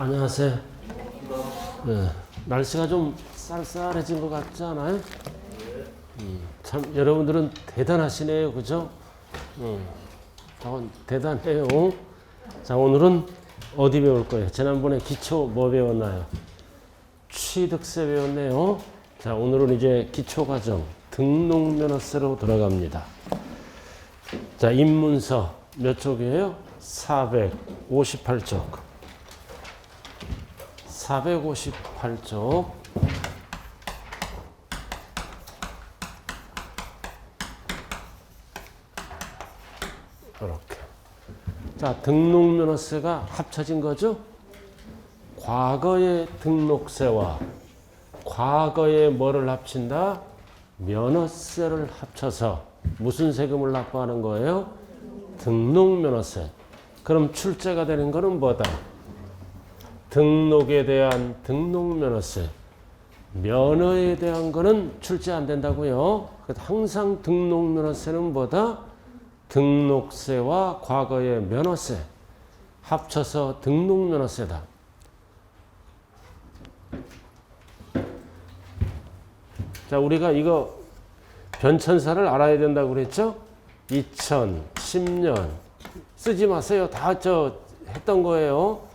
안녕하세요. 네, 날씨가 좀 쌀쌀해진 것 같지 않아요? 참 여러분들은 대단하시네요, 그죠? 대단해요. 자, 오늘은 어디 배울 거예요? 지난번에 기초 뭐 배웠나요? 취득세 배웠네요. 자, 오늘은 이제 기초과정 등록면허세로 들어갑니다. 자, 입문서 몇 쪽이에요? 458쪽. 458쪽. 이렇게. 자, 등록면허세가 합쳐진 거죠? 과거의 등록세와 과거의 뭐를 합친다? 면허세를 합쳐서 무슨 세금을 납부하는 거예요? 등록면허세. 그럼 출제가 되는 거는 뭐다? 등록에 대한 등록면허세. 면허에 대한 거는 출제 안 된다고요. 그래서 항상 등록면허세는 뭐다? 등록세와 과거의 면허세 합쳐서 등록면허세다. 자, 우리가 이거 변천사를 알아야 된다고 그랬죠? 2010년 쓰지 마세요. 다 했던 거예요.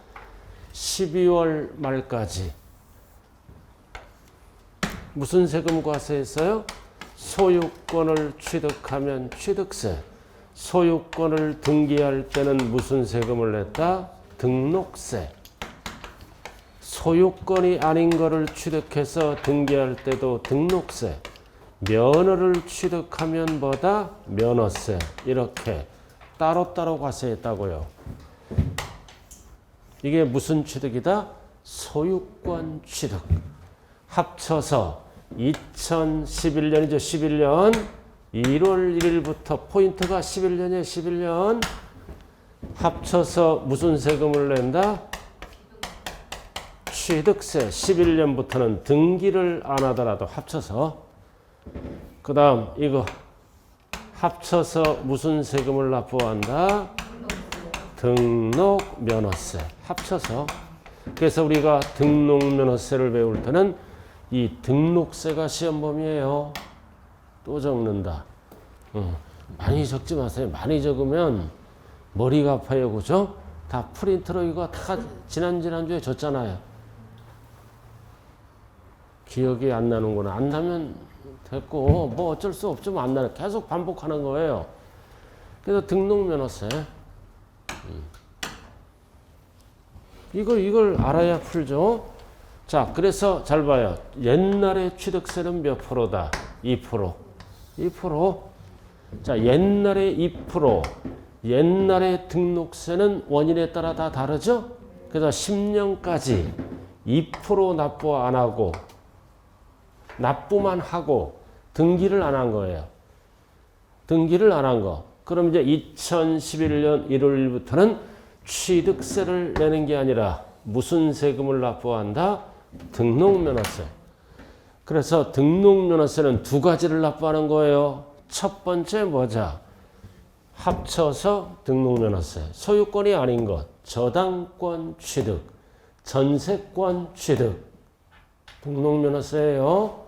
12월 말까지 무슨 세금 과세했어요? 소유권을 취득하면 취득세. 소유권을 등기할 때는 무슨 세금을 냈다? 등록세. 소유권이 아닌 거를 취득해서 등기할 때도 등록세. 면허를 취득하면 뭐다? 면허세. 이렇게 따로따로 과세했다고요. 이게 무슨 취득이다? 소유권 취득. 합쳐서 2011년이죠. 11년 1월 1일부터 포인트가 11년이에요. 11년 합쳐서 무슨 세금을 낸다? 취득세. 11년부터는 등기를 안 하더라도 합쳐서. 그 다음 이거 합쳐서 무슨 세금을 납부한다? 등록면허세. 합쳐서. 그래서 우리가 등록면허세를 배울 때는 이 등록세가 시험 범위예요. 또 적는다. 많이 적지 마세요. 많이 적으면 머리가 아파요. 그죠? 다 프린트로 이거 다 지난주에 줬잖아요. 기억이 안 나는구나. 안 나면 됐고 뭐 어쩔 수 없죠. 안 나는 계속 반복하는 거예요. 그래서 등록면허세. 이걸 알아야 풀죠. 자, 그래서 잘 봐요. 옛날에 취득세는 몇 프로다? 2%. 2%. 자, 옛날에 2%. 옛날에 등록세는 원인에 따라 다 다르죠? 그래서 10년까지 2% 납부 안 하고 납부만 하고 등기를 안 한 거예요. 등기를 안 한 거. 그럼 이제 2011년 1월 1일부터는 취득세를 내는 게 아니라 무슨 세금을 납부한다? 등록면허세. 그래서 등록면허세는 두 가지를 납부하는 거예요. 첫 번째 뭐자? 합쳐서 등록면허세. 소유권이 아닌 것. 저당권 취득. 전세권 취득. 등록면허세예요.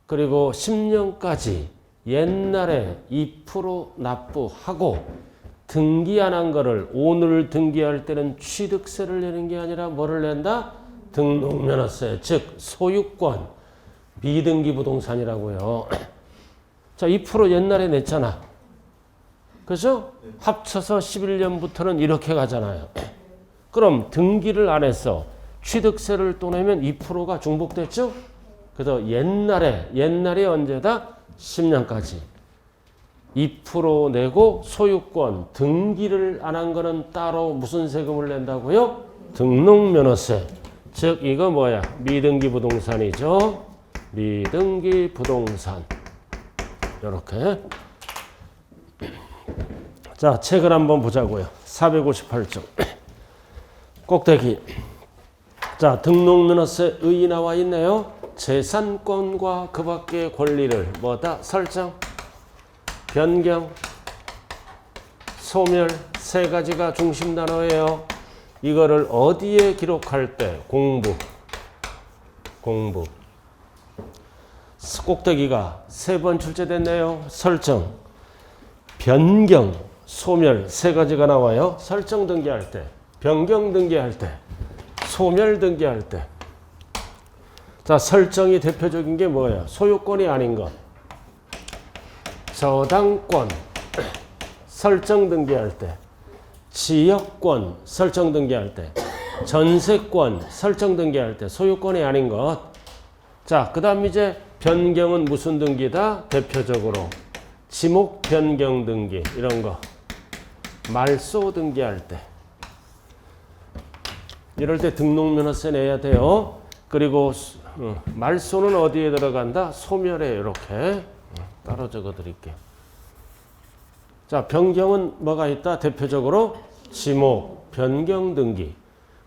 그리고 10년까지 옛날에 2% 납부하고 등기 안 한 거를 오늘 등기할 때는 취득세를 내는 게 아니라 뭐를 낸다? 등록면허세. 즉 소유권. 미등기 부동산이라고요. 자, 2% 옛날에 냈잖아. 그죠? 합쳐서 11년부터는 이렇게 가잖아요. 그럼 등기를 안 해서 취득세를 또 내면 2%가 중복됐죠? 그래서 옛날에 언제다? 10년까지. 2% 내고 소유권, 등기를 안 한 거는 따로 무슨 세금을 낸다고요? 등록면허세. 즉 이거 뭐야? 미등기 부동산이죠. 미등기 부동산. 이렇게. 자, 책을 한번 보자고요. 458쪽. 꼭대기. 자, 등록면허세 의 나와 있네요. 재산권과 그 밖의 권리를 뭐다? 설정, 변경, 소멸 세 가지가 중심 단어예요. 이거를 어디에 기록할 때? 공부. 꼭대기가 3번 출제됐네요. 설정, 변경, 소멸 3가지가 나와요. 설정 등기할 때, 변경 등기할 때, 소멸 등기할 때. 자, 설정이 대표적인 게 뭐예요? 소유권이 아닌 것. 저당권 설정 등기할 때, 지역권 설정 등기할 때, 전세권 설정 등기할 때 소유권이 아닌 것. 자, 그 다음 이제 변경은 무슨 등기다? 대표적으로 지목 변경 등기 이런 거. 말소 등기할 때. 이럴 때 등록면허세 내야 돼요. 그리고 말소는 어디에 들어간다? 소멸에 이렇게 따로 적어 드릴게요. 자, 변경은 뭐가 있다? 대표적으로 지목 변경 등기.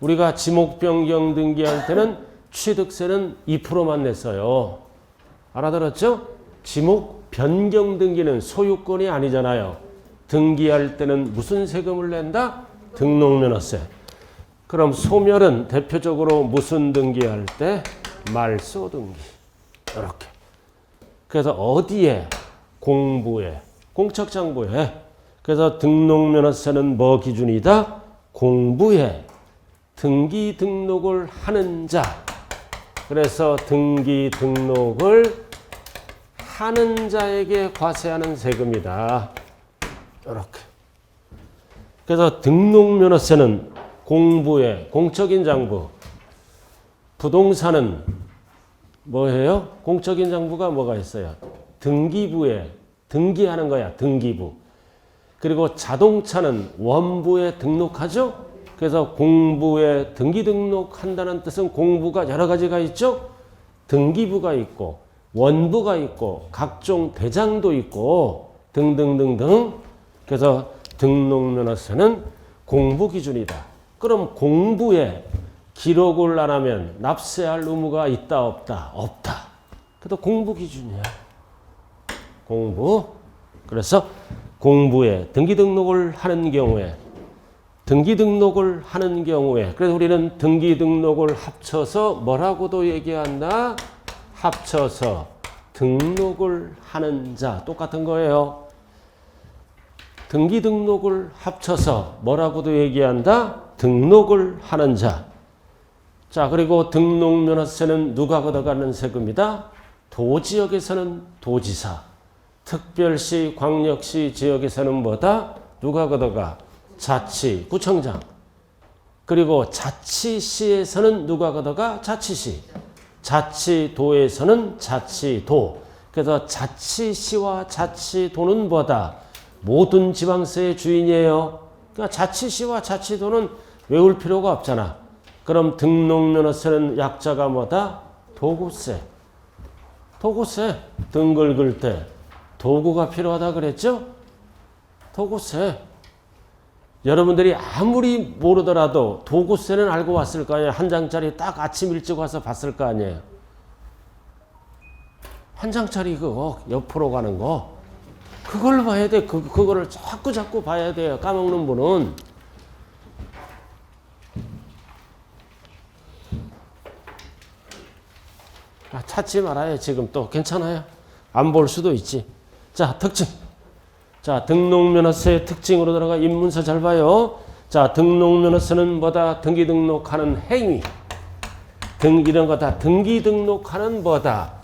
우리가 지목 변경 등기할 때는 취득세는 2%만 냈어요. 알아들었죠? 지목 변경 등기는 소유권이 아니잖아요. 등기할 때는 무슨 세금을 낸다? 등록면허세. 그럼 소멸은 대표적으로 무슨 등기할 때? 말소 등기. 이렇게. 그래서 어디에? 공부에. 공적장부에. 그래서 등록면허세는 뭐 기준이다? 공부에 등기 등록을 하는 자. 그래서 등기 등록을 하는 자에게 과세하는 세금이다. 이렇게. 그래서 등록면허세는 공부에 공적인 장부. 부동산은 뭐예요? 공적인 장부가 뭐가 있어요? 등기부에 등기하는 거야. 등기부. 그리고 자동차는 원부에 등록하죠? 그래서 공부에 등기 등록한다는 뜻은 공부가 여러 가지가 있죠? 등기부가 있고 원부가 있고 각종 대장도 있고 등등등등. 그래서 등록면허세는 공부 기준이다. 그럼 공부에 기록을 안 하면 납세할 의무가 있다 없다? 없다. 그래도 공부 기준이야. 공부. 그래서 공부에 등기 등록을 하는 경우에 그래서 우리는 등기 등록을 합쳐서 뭐라고도 얘기한다? 합쳐서 등록을 하는 자. 똑같은 거예요. 등기 등록을 합쳐서 뭐라고도 얘기한다? 등록을 하는 자. 자, 그리고 등록면허세는 누가 걷어가는 세금이다? 도지역에서는 도지사, 특별시, 광역시 지역에서는 뭐다? 누가 걷어가? 자치, 구청장. 그리고 자치시에서는 누가 걷어가? 자치시. 자치도에서는 자치도. 그래서 자치시와 자치도는 뭐다? 모든 지방세의 주인이에요. 그러니까 자치시와 자치도는 외울 필요가 없잖아. 그럼 등록면허세는 약자가 뭐다? 도구세. 도구세. 등 긁을 때 도구가 필요하다 그랬죠? 도구세. 여러분들이 아무리 모르더라도 도구세는 알고 왔을 거 아니에요. 한 장짜리 딱 아침 일찍 와서 봤을 거 아니에요. 한 장짜리 그거 옆으로 가는 거. 그걸 봐야 돼. 그거를 자꾸 봐야 돼요. 까먹는 분은. 찾지 말아요. 지금 또 괜찮아요. 안 볼 수도 있지. 자, 특징. 자, 등록면허세의 특징으로 들어가 입문서 잘 봐요. 자, 등록면허세는 뭐다? 등기 등록하는 행위. 이런 거 다 등기 등록하는 뭐다?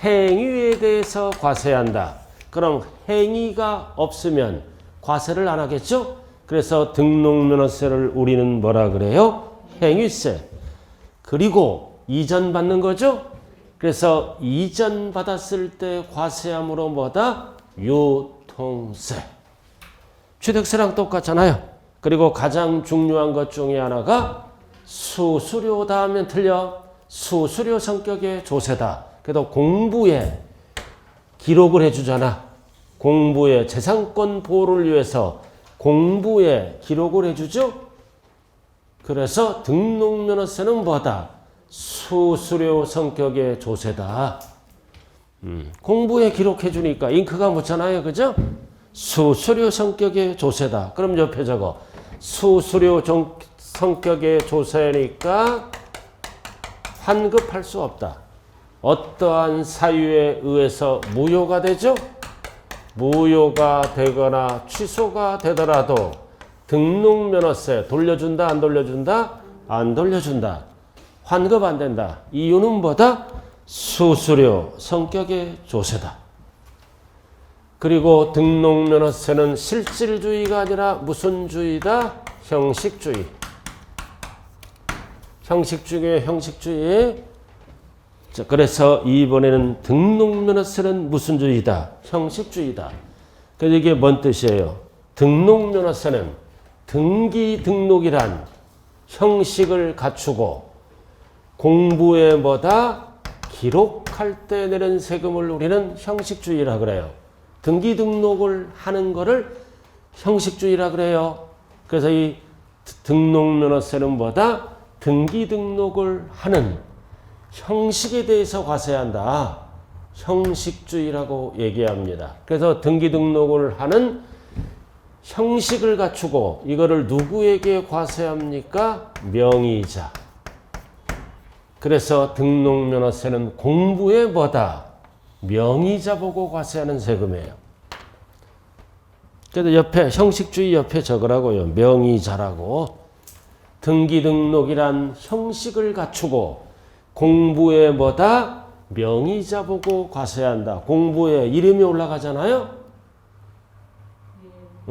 행위에 대해서 과세한다. 그럼 행위가 없으면 과세를 안 하겠죠? 그래서 등록면허세를 우리는 뭐라 그래요? 행위세. 그리고 이전 받는 거죠? 그래서 이전 받았을 때 과세함으로 뭐다? 유통세. 취득세랑 똑같잖아요. 그리고 가장 중요한 것 중에 하나가 수수료다 하면 틀려. 수수료 성격의 조세다. 그래도 공부에 기록을 해주잖아. 공부에 재산권 보호를 위해서 공부에 기록을 해주죠. 그래서 등록면허세는 뭐다? 수수료 성격의 조세다. 공부에 기록해 주니까 잉크가 묻잖아요. 그죠? 수수료 성격의 조세다. 그럼 옆에 적어. 수수료 성격의 조세니까 환급할 수 없다. 어떠한 사유에 의해서 무효가 되죠? 무효가 되거나 취소가 되더라도 등록면허세 돌려준다, 안 돌려준다? 안 돌려준다. 환급 안 된다. 이유는 뭐다? 수수료, 성격의 조세다. 그리고 등록면허세는 실질주의가 아니라 무슨 주의다? 형식주의. 형식주의의 형식주의. 자, 그래서 이번에는 등록면허세는 무슨 주의다? 형식주의다. 그래서 이게 뭔 뜻이에요? 등록면허세는 등기 등록이란 형식을 갖추고 공부에 뭐다? 기록할 때 내는 세금을 우리는 형식주의라 그래요. 등기 등록을 하는 거를 형식주의라 그래요. 그래서 이 등록면허세는 뭐다? 등기 등록을 하는 형식에 대해서 과세한다. 형식주의라고 얘기합니다. 그래서 등기 등록을 하는 형식을 갖추고 이거를 누구에게 과세합니까? 명의자. 그래서 등록면허세는 공부에 뭐다? 명의자 보고 과세하는 세금이에요. 그래서 옆에 형식주의 옆에 적으라고요. 명의자라고. 등기 등록이란 형식을 갖추고 공부에 뭐다? 명의자 보고 과세한다. 공부에 이름이 올라가잖아요.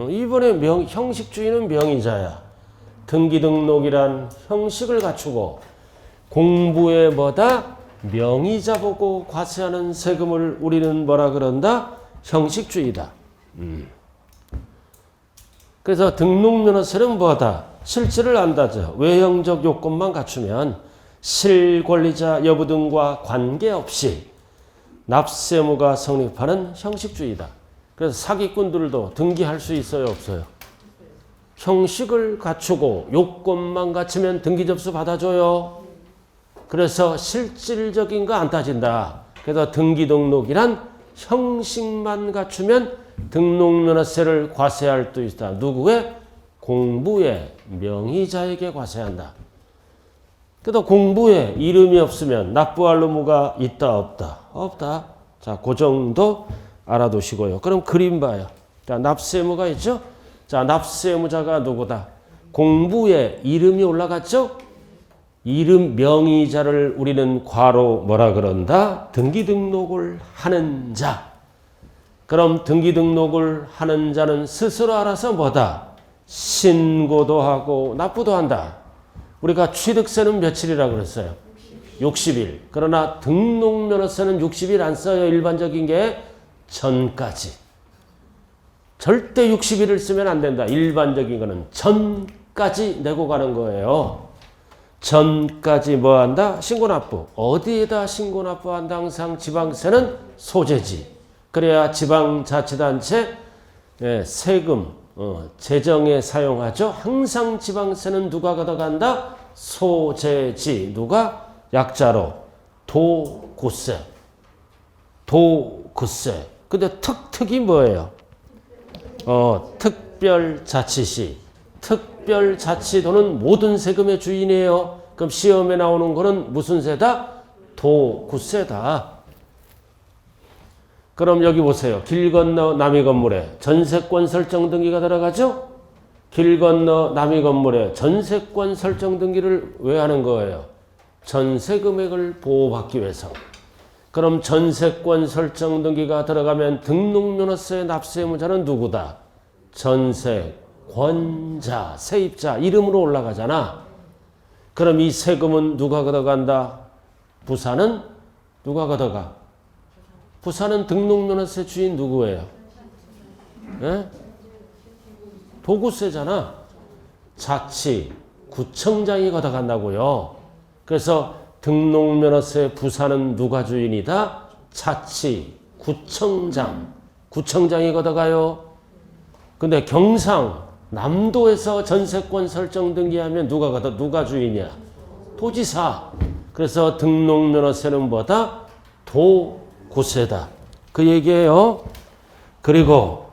이번에 형식주의는 명의자야. 등기 등록이란 형식을 갖추고 공부에 뭐다? 명의자 보고 과세하는 세금을 우리는 뭐라 그런다? 형식주의다. 그래서 등록면허세는 뭐다? 실질을 안다죠. 외형적 요건만 갖추면 실권리자 여부 등과 관계없이 납세무가 성립하는 형식주의다. 그래서 사기꾼들도 등기할 수 있어요, 없어요? 형식을 갖추고 요건만 갖추면 등기 접수 받아줘요. 그래서 실질적인 거 안 따진다. 그래서 등기 등록이란 형식만 갖추면 등록면허세를 과세할 수 있다. 누구의? 공부의 명의자에게 과세한다. 그래도 공부에 이름이 없으면 납부할 의무가 있다, 없다? 없다. 자, 그 정도 알아두시고요. 그럼 그림 봐요. 자, 납세무가 있죠? 자, 납세무자가 누구다? 공부에 이름이 올라갔죠? 이름 명의자를 우리는 괄호 뭐라 그런다? 등기 등록을 하는 자. 그럼 등기 등록을 하는 자는 스스로 알아서 뭐다? 신고도 하고 납부도 한다. 우리가 취득세는 며칠이라고 그랬어요? 60일. 그러나 등록면허세는 60일 안 써요. 일반적인 게 전까지. 절대 60일을 쓰면 안 된다. 일반적인 거는 전까지 내고 가는 거예요. 전까지 뭐 한다? 신고납부. 어디에다 신고납부한다? 항상 지방세는 소재지. 그래야 지방자치단체 세금 재정에 사용하죠. 항상 지방세는 누가 걷어간다? 소재지. 누가? 약자로 도구세. 도구세. 근데 특특이 뭐예요? 특별자치시. 특별자치도는 모든 세금의 주인이에요. 그럼 시험에 나오는 거는 무슨 세다? 도구세다. 그럼 여기 보세요. 길 건너 남이 건물에 전세권 설정 등기가 들어가죠? 길 건너 남이 건물에 전세권 설정 등기를 왜 하는 거예요? 전세 금액을 보호받기 위해서. 그럼 전세권 설정 등기가 들어가면 등록면허세 납세의무자는 누구다? 전세권자, 세입자 이름으로 올라가잖아. 그럼 이 세금은 누가 걷어간다? 부산은 누가 걷어가? 부산은 등록면허세 주인 누구예요? 예? 도구세잖아. 자치, 구청장이 걷어간다고요. 그래서 등록면허세 부산은 누가 주인이다? 자치, 구청장. 구청장이 걷어가요. 근데 경상, 남도에서 전세권 설정 등기하면 누가 주인이야? 도지사. 그래서 등록면허세는 뭐다? 도구세다. 그 얘기예요. 그리고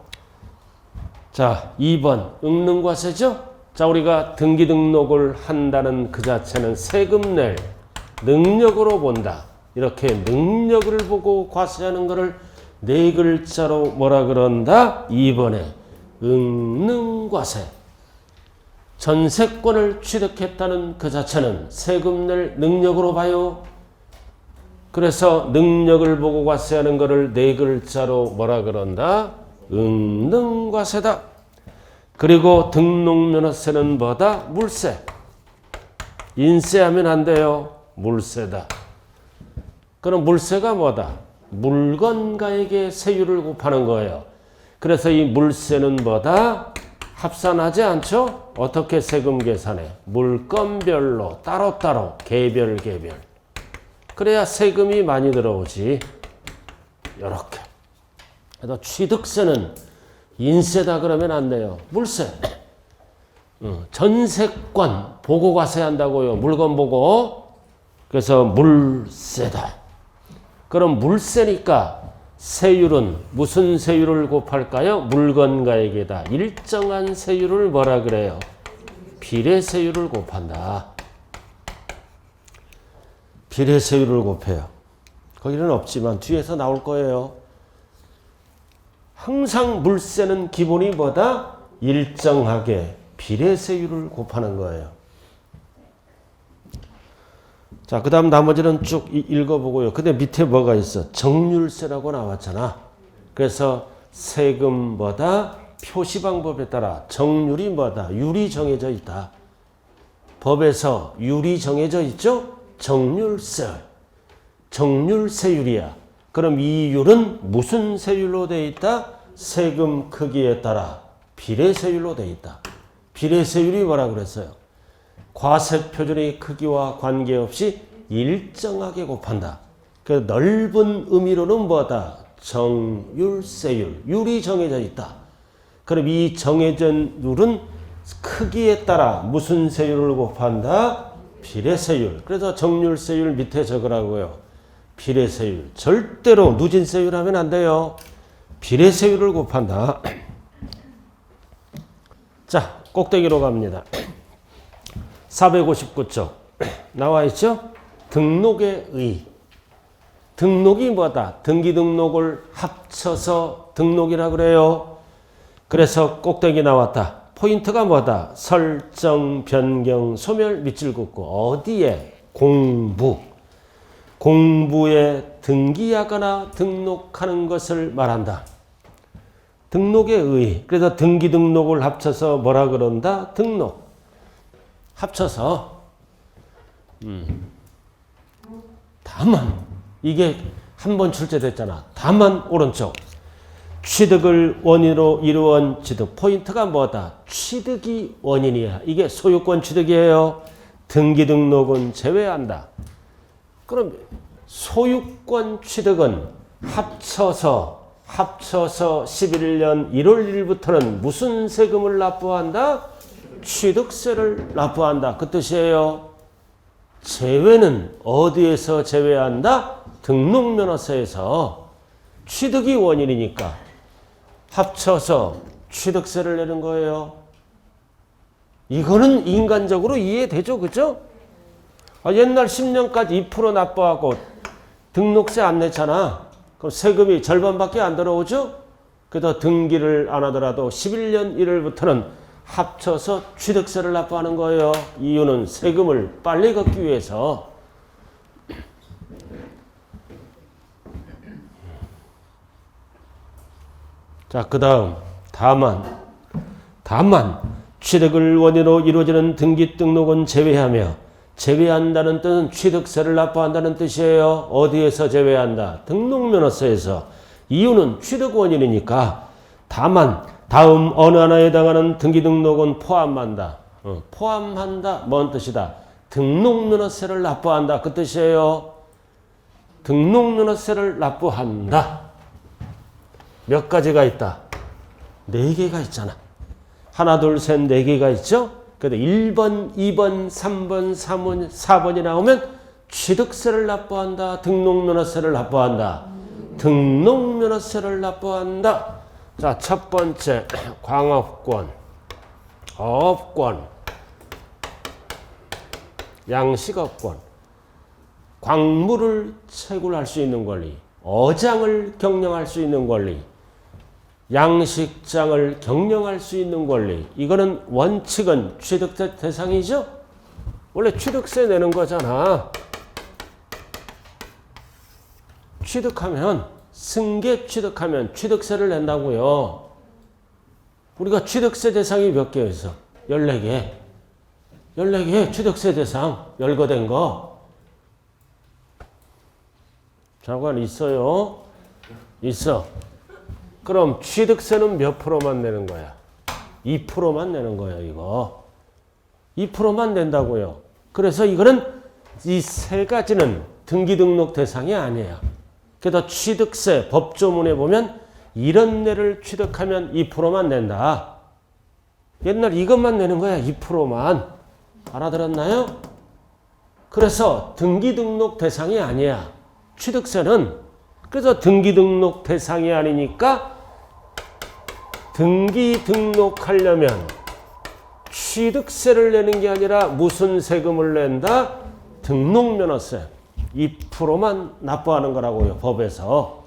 자, 2번 응능과세죠? 자, 우리가 등기 등록을 한다는 그 자체는 세금 낼 능력으로 본다. 이렇게 능력을 보고 과세하는 것을 네 글자로 뭐라 그런다? 2번에 응능과세. 전세권을 취득했다는 그 자체는 세금 낼 능력으로 봐요. 그래서 능력을 보고 과세하는 것을 네 글자로 뭐라 그런다? 응능과세다. 그리고 등록면허세는 뭐다? 물세. 인세하면 안 돼요. 물세다. 그럼 물세가 뭐다? 물건가액의 세율을 곱하는 거예요. 그래서 이 물세는 뭐다? 합산하지 않죠? 어떻게 세금 계산해? 물건별로 따로따로 개별. 그래야 세금이 많이 들어오지. 이렇게. 그래서 취득세는 인세다 그러면 안 돼요. 물세. 전세권 보고 과세한다고요. 물건 보고. 그래서 물세다. 그럼 물세니까 세율은 무슨 세율을 곱할까요? 물건가액에다 일정한 세율을 뭐라 그래요? 비례세율을 곱한다. 비례세율을 곱해요. 거기는 없지만 뒤에서 나올 거예요. 항상 물세는 기본이 뭐다? 일정하게 비례세율을 곱하는 거예요. 자, 그 다음 나머지는 쭉 읽어보고요. 근데 밑에 뭐가 있어? 정률세라고 나왔잖아. 그래서 세금보다 표시 방법에 따라 정률이 뭐다? 율이 정해져 있다. 법에서 율이 정해져 있죠? 정률세. 정률세율이야. 그럼 이 율은 무슨 세율로 되어 있다? 세금 크기에 따라 비례세율로 되어 있다. 비례세율이 뭐라 그랬어요? 과세표준의 크기와 관계없이 일정하게 곱한다. 그 넓은 의미로는 뭐다? 정율세율. 율이 정해져 있다. 그럼 이 정해진 율은 크기에 따라 무슨 세율을 곱한다? 비례세율. 그래서 정율세율 밑에 적으라고요. 비례세율. 절대로 누진세율 하면 안 돼요. 비례세율을 곱한다. 자, 꼭대기로 갑니다. 459쪽 나와 있죠? 등록의 의. 등록이 뭐다? 등기 등록을 합쳐서 등록이라 그래요. 그래서 꼭대기 나왔다. 포인트가 뭐다? 설정, 변경, 소멸, 밑줄 긋고 어디에? 공부. 공부에 등기하거나 등록하는 것을 말한다. 등록의 의. 그래서 등기 등록을 합쳐서 뭐라 그런다? 등록. 합쳐서 다만 이게 한 번 출제됐잖아. 다만 오른쪽 취득을 원인으로 이루은 취득. 포인트가 뭐다? 취득이 원인이야. 이게 소유권 취득이에요. 등기 등록은 제외한다. 그럼 소유권 취득은 합쳐서 11년 1월 1일부터는 무슨 세금을 납부한다? 취득세를 납부한다. 그 뜻이에요. 제외는 어디에서 제외한다? 등록면허세에서. 취득이 원인이니까 합쳐서 취득세를 내는 거예요. 이거는 인간적으로 이해되죠? 그죠? 옛날 10년까지 2% 납부하고 등록세 안 냈잖아. 그럼 세금이 절반밖에 안 들어오죠? 그래서 등기를 안 하더라도 11년 1월부터는 합쳐서 취득세를 납부하는 거예요. 이유는 세금을 빨리 걷기 위해서. 자, 그 다음 다만 취득을 원인으로 이루어지는 등기 등록은 제외한다는 뜻은 취득세를 납부한다는 뜻이에요. 어디에서 제외한다? 등록면허세에서. 이유는 취득 원인이니까. 다만 다음 어느 하나에 해당하는 등기 등록은 포함한다. 포함한다. 뭔 뜻이다? 등록면허세를 납부한다. 그 뜻이에요. 등록면허세를 납부한다. 몇 가지가 있다? 4개가 있잖아. 하나, 둘, 셋, 4개가 있죠? 그래도 1번, 2번, 3번, 4번이 나오면 취득세를 납부한다. 등록면허세를 납부한다. 등록면허세를 납부한다. 자, 첫 번째 광업권. 업권, 양식업권, 광물을 채굴할 수 있는 권리, 어장을 경영할 수 있는 권리, 양식장을 경영할 수 있는 권리. 이거는 원칙은 취득세 대상이죠? 원래 취득세 내는 거잖아. 취득하면, 승계 취득하면 취득세를 낸다고요. 우리가 취득세 대상이 몇 개요? 14개. 14개 취득세 대상 열거된 거. 자관 있어요? 있어. 그럼 취득세는 몇 프로만 내는 거야? 2%만 내는 거야, 이거. 2%만 낸다고요. 그래서 이거는 이 세 가지는 등기 등록 대상이 아니에요. 그래서 취득세 법조문에 보면 이런 뇌를 취득하면 2%만 낸다. 옛날 이것만 내는 거야, 2%만. 알아들었나요? 그래서 등기 등록 대상이 아니야. 취득세는. 그래서 등기 등록 대상이 아니니까 등기 등록하려면 취득세를 내는 게 아니라 무슨 세금을 낸다? 등록면허세 2%만 납부하는 거라고요, 법에서.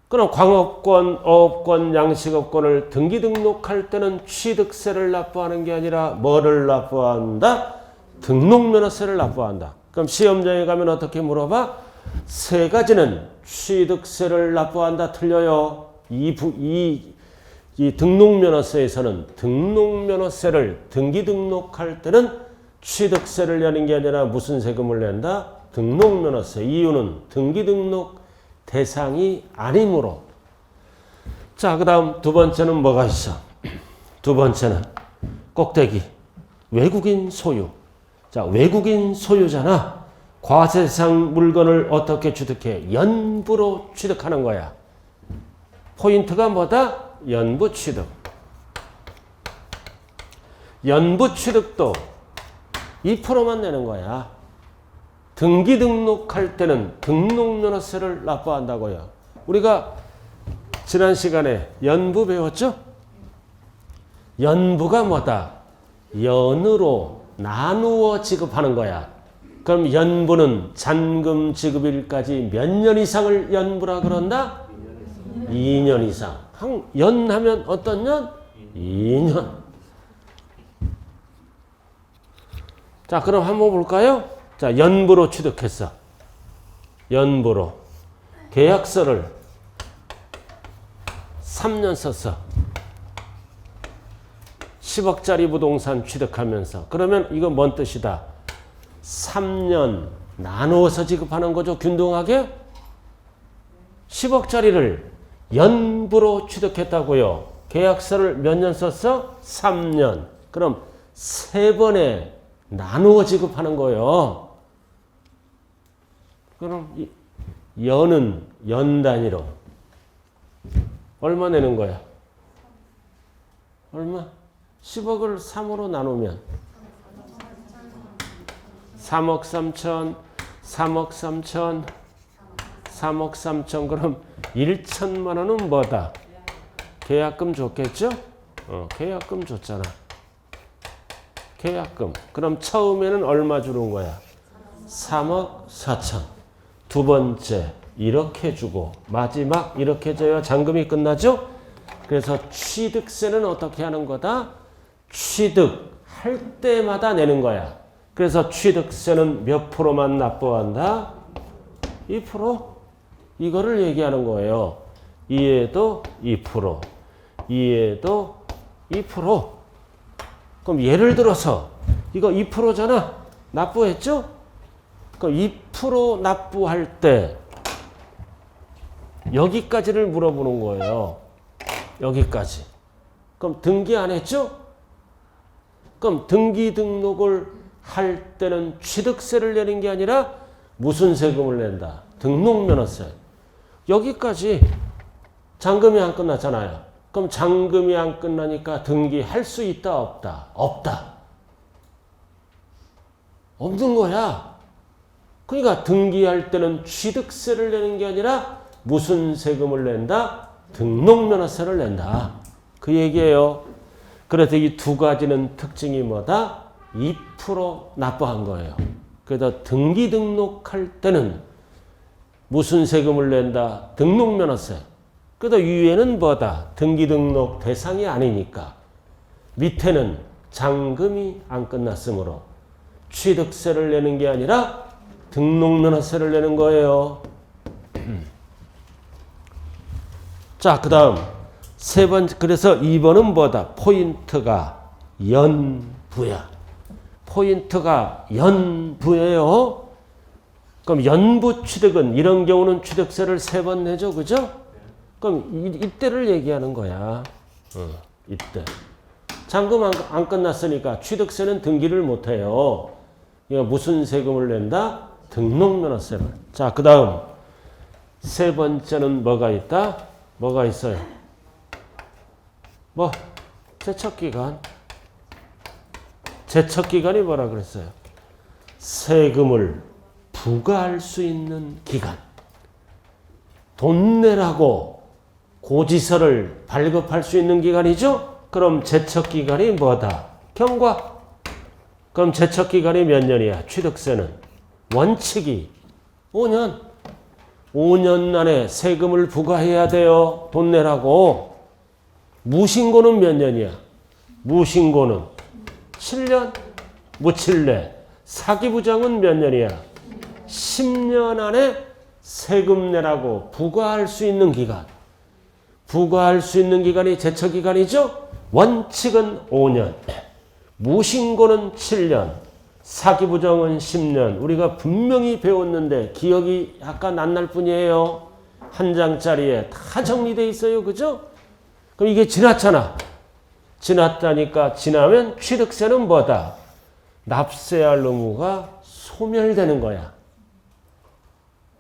그럼 광업권, 어업권, 양식업권을 등기 등록할 때는 취득세를 납부하는 게 아니라 뭐를 납부한다? 등록면허세를 납부한다. 그럼 시험장에 가면 어떻게 물어봐? 세 가지는 취득세를 납부한다. 틀려요. 이 등록면허세에서는 등록면허세를 등기 등록할 때는 취득세를 내는 게 아니라 무슨 세금을 낸다? 등록면허세. 이유는 등기 등록 대상이 아니므로. 자, 그 다음 두 번째는 뭐가 있어? 두 번째는 꼭대기. 외국인 소유. 자, 외국인 소유잖아. 과세상 물건을 어떻게 취득해? 연부로 취득하는 거야. 포인트가 뭐다? 연부 취득. 연부 취득도 2%만 내는 거야. 등기 등록할 때는 등록면허세를 납부한다고요. 우리가 지난 시간에 연부 배웠죠? 연부가 뭐다? 연으로 나누어 지급하는 거야. 그럼 연부는 잔금 지급일까지 몇 년 이상을 연부라 그런다? 2년 이상. 연하면 어떤 년? 2년. 자, 그럼 한번 볼까요? 자, 연부로 취득했어. 연부로. 계약서를 3년 썼어. 10억짜리 부동산 취득하면서. 그러면 이건 뭔 뜻이다? 3년 나누어서 지급하는 거죠. 균등하게. 10억짜리를 연부로 취득했다고요. 계약서를 몇 년 썼어? 3년. 그럼 3번에 나누어 지급하는 거예요. 그럼 연은 연 단위로 얼마 내는 거야? 얼마? 10억을 3으로 나누면 3억 3천, 3억 3천, 3억 3천. 그럼 1천만 원은 뭐다? 계약금 줬겠죠? 계약금 줬잖아. 계약금. 그럼 처음에는 얼마 주는 거야? 3억 4천. 두 번째 이렇게 주고 마지막 이렇게 줘야 잔금이 끝나죠? 그래서 취득세는 어떻게 하는 거다? 취득할 때마다 내는 거야. 그래서 취득세는 몇 프로만 납부한다? 2%. 이거를 얘기하는 거예요. 이에도 2%, 이에도 2%. 그럼 예를 들어서 이거 2%잖아. 납부했죠? 그럼 2% 납부할 때 여기까지를 물어보는 거예요. 여기까지. 그럼 등기 안 했죠? 그럼 등기 등록을 할 때는 취득세를 내는 게 아니라 무슨 세금을 낸다? 등록면허세. 여기까지 잔금이 안 끝났잖아요. 그럼 잔금이 안 끝나니까 등기할 수 있다 없다? 없다. 없는 거야. 그러니까 등기할 때는 취득세를 내는 게 아니라 무슨 세금을 낸다? 등록면허세를 낸다. 그 얘기예요. 그래서 이 두 가지는 특징이 뭐다? 2% 납부한 거예요. 그래서 등기 등록할 때는 무슨 세금을 낸다? 등록면허세. 그래서 위에는 뭐다? 등기 등록 대상이 아니니까. 밑에는 잔금이 안 끝났으므로 취득세를 내는 게 아니라 등록면허세를 내는 거예요. 자, 그 다음 세 번째, 그래서 2번은 뭐다? 포인트가 연부야. 포인트가 연부예요. 그럼 연부 취득은 이런 경우는 취득세를 3번 내죠, 그죠? 그럼 이때를 얘기하는 거야. 이때. 잔금 안 끝났으니까 취득세는 등기를 못해요. 이거 무슨 세금을 낸다? 등록면허세를. 자, 그 다음 세 번째는 뭐가 있다? 뭐가 있어요? 뭐 제척기간. 제척기간이 뭐라 그랬어요? 세금을 부과할 수 있는 기간. 돈 내라고 고지서를 발급할 수 있는 기간이죠? 그럼 제척기간이 뭐다? 경과. 그럼 제척기간이 몇 년이야? 취득세는 원칙이 5년. 5년 안에 세금을 부과해야 돼요. 돈 내라고. 무신고는 몇 년이야? 무신고는 7년. 무칠내. 사기부정은 몇 년이야? 10년 안에 세금 내라고 부과할 수 있는 기간. 부과할 수 있는 기간이 제척기간이죠? 원칙은 5년. 무신고는 7년. 사기부정은 10년. 우리가 분명히 배웠는데 기억이 약간 안 날 뿐이에요. 한 장짜리에 다 정리되어 있어요. 그죠? 그럼 이게 지났잖아. 지났다니까 지나면 취득세는 뭐다? 납세할 의무가 소멸되는 거야.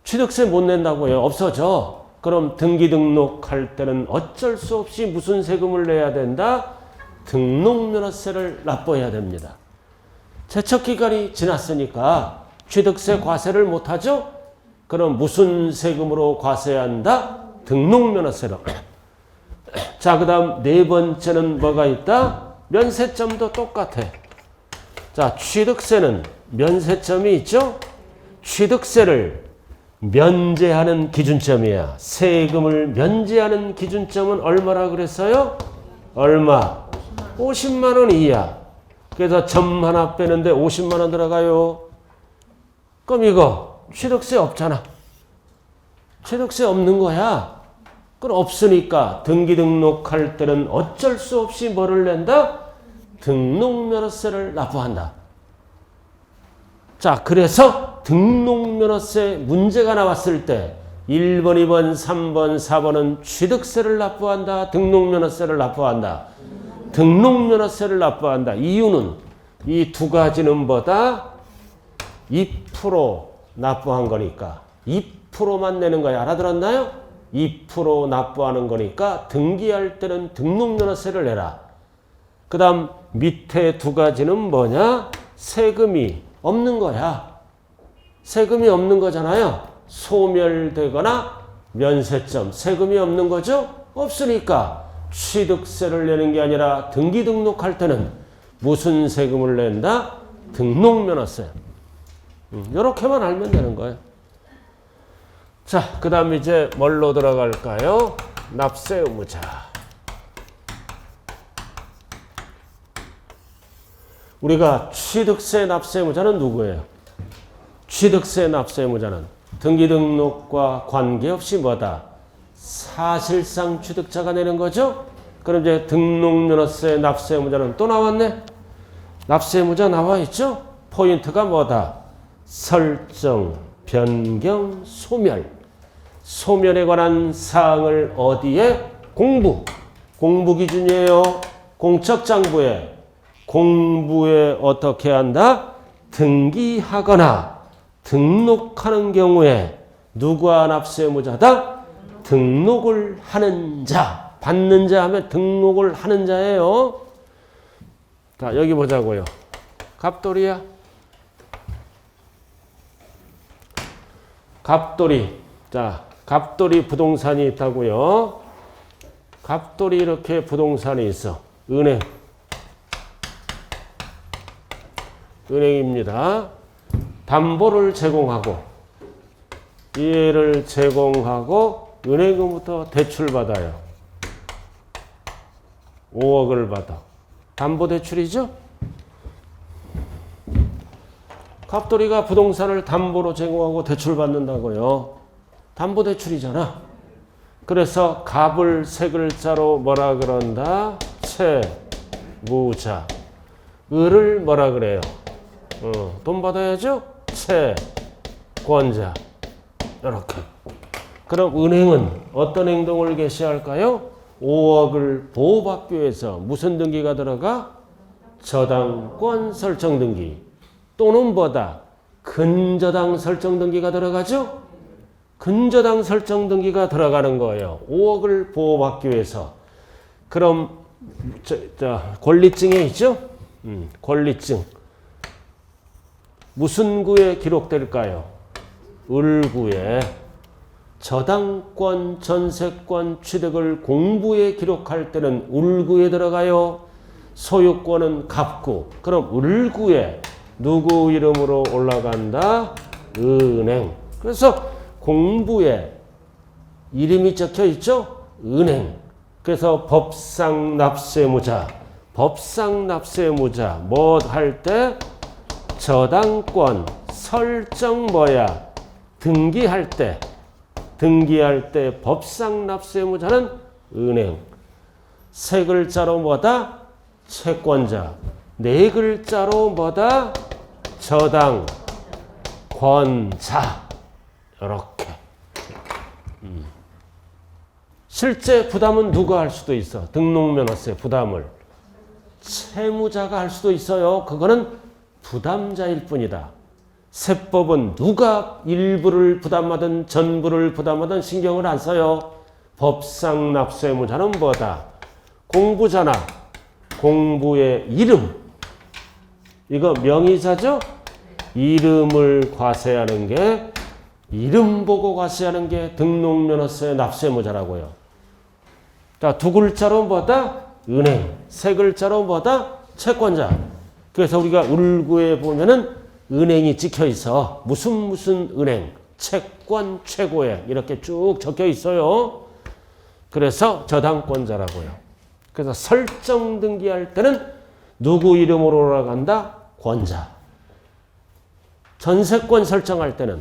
취득세 못 낸다고요. 없어져. 그럼 등기 등록할 때는 어쩔 수 없이 무슨 세금을 내야 된다? 등록면허세를 납부해야 됩니다. 제척기간이 지났으니까 취득세 과세를 못하죠? 그럼 무슨 세금으로 과세한다? 등록면허세로. 자, 그 다음 네 번째는 뭐가 있다? 면세점도 똑같아. 자, 취득세는 면세점이 있죠? 취득세를 면제하는 기준점이야. 세금을 면제하는 기준점은 얼마라 그랬어요? 얼마? 50만 원 이하. 그래서 점 하나 빼는데 50만 원 들어가요. 그럼 이거 취득세 없잖아. 취득세 없는 거야. 그럼 없으니까 등기 등록할 때는 어쩔 수 없이 뭐를 낸다? 등록면허세를 납부한다. 자, 그래서 등록면허세 문제가 나왔을 때 1번, 2번, 3번, 4번은 취득세를 납부한다. 등록면허세를 납부한다. 등록면허세를 납부한다. 이유는 이 두 가지는 뭐다? 2% 납부한 거니까 2%만 내는 거야. 알아들었나요? 2% 납부하는 거니까 등기할 때는 등록면허세를 내라. 그 다음 밑에 두 가지는 뭐냐? 세금이 없는 거야. 세금이 없는 거잖아요. 소멸되거나 면세점. 세금이 없는 거죠? 없으니까 취득세를 내는 게 아니라 등기 등록할 때는 무슨 세금을 낸다? 등록면허세. 이렇게만 알면 되는 거예요. 자, 그 다음 이제 뭘로 들어갈까요? 납세 의무자. 우리가 취득세 납세 의무자는 누구예요? 취득세 납세 의무자는 등기 등록과 관계없이 뭐다? 사실상 취득자가 내는 거죠? 그럼 이제 등록면허세 납세 의무자는 또 나왔네? 납세 의무자 나와 있죠? 포인트가 뭐다? 설정, 변경, 소멸. 소멸에 관한 사항을 어디에? 공부 기준이에요. 공적장부에. 공부에 어떻게 한다? 등기하거나 등록하는 경우에 누가 납세 의무자다? 등록을 하는 자. 받는 자 하면 등록을 하는 자예요. 자, 여기 보자고요. 갑돌이야. 갑돌이. 자, 갑돌이 부동산이 있다고요. 갑돌이 이렇게 부동산이 있어. 은행. 은행입니다. 담보를 제공하고 이해를 제공하고 은행으로부터 대출받아요. 5억을 받아. 담보대출이죠? 갑돌이가 부동산을 담보로 제공하고 대출받는다고요. 담보대출이잖아. 그래서 갑을 세 글자로 뭐라 그런다? 채무자. 을을 뭐라 그래요? 돈 받아야죠? 채권자. 이렇게. 그럼 은행은 어떤 행동을 개시할까요? 5억을 보호받기 위해서 무슨 등기가 들어가? 저당권 설정 등기. 또는 뭐다? 근저당 설정 등기가 들어가죠? 근저당 설정 등기가 들어가는 거예요. 5억을 보호받기 위해서. 그럼 권리증에 있죠? 권리증. 무슨 구에 기록될까요? 을구에. 저당권, 전세권, 취득을 공부에 기록할 때는 을구에 들어가요. 소유권은 갑구. 그럼 을구에 누구 이름으로 올라간다? 은행. 그래서 공부에 이름이 적혀 있죠? 은행. 그래서 법상 납세무자. 법상 납세무자. 뭐 할 때? 저당권 설정 뭐야? 등기할 때. 등기할 때 법상 납세무자는 은행. 세 글자로 뭐다? 채권자. 네 글자로 뭐다? 저당권자. 이렇게. 실제 부담은 누가 할 수도 있어? 등록면허세 부담을. 채무자가 할 수도 있어요. 그거는 부담자일 뿐이다. 세법은 누가 일부를 부담하든 전부를 부담하든 신경을 안 써요. 법상 납세무자는 뭐다? 공부잖아. 공부의 이름. 이거 명의자죠? 이름을 과세하는 게, 이름 보고 과세하는 게 등록면허세 납세무자라고요. 자, 두 글자로 뭐다? 은행. 세 글자로 뭐다? 채권자. 그래서 우리가 을구에 보면은 은행이 찍혀 있어. 무슨 은행, 채권, 최고액 이렇게 쭉 적혀 있어요. 그래서 저당권자라고요. 그래서 설정 등기할 때는 누구 이름으로 올라간다? 권자. 전세권 설정할 때는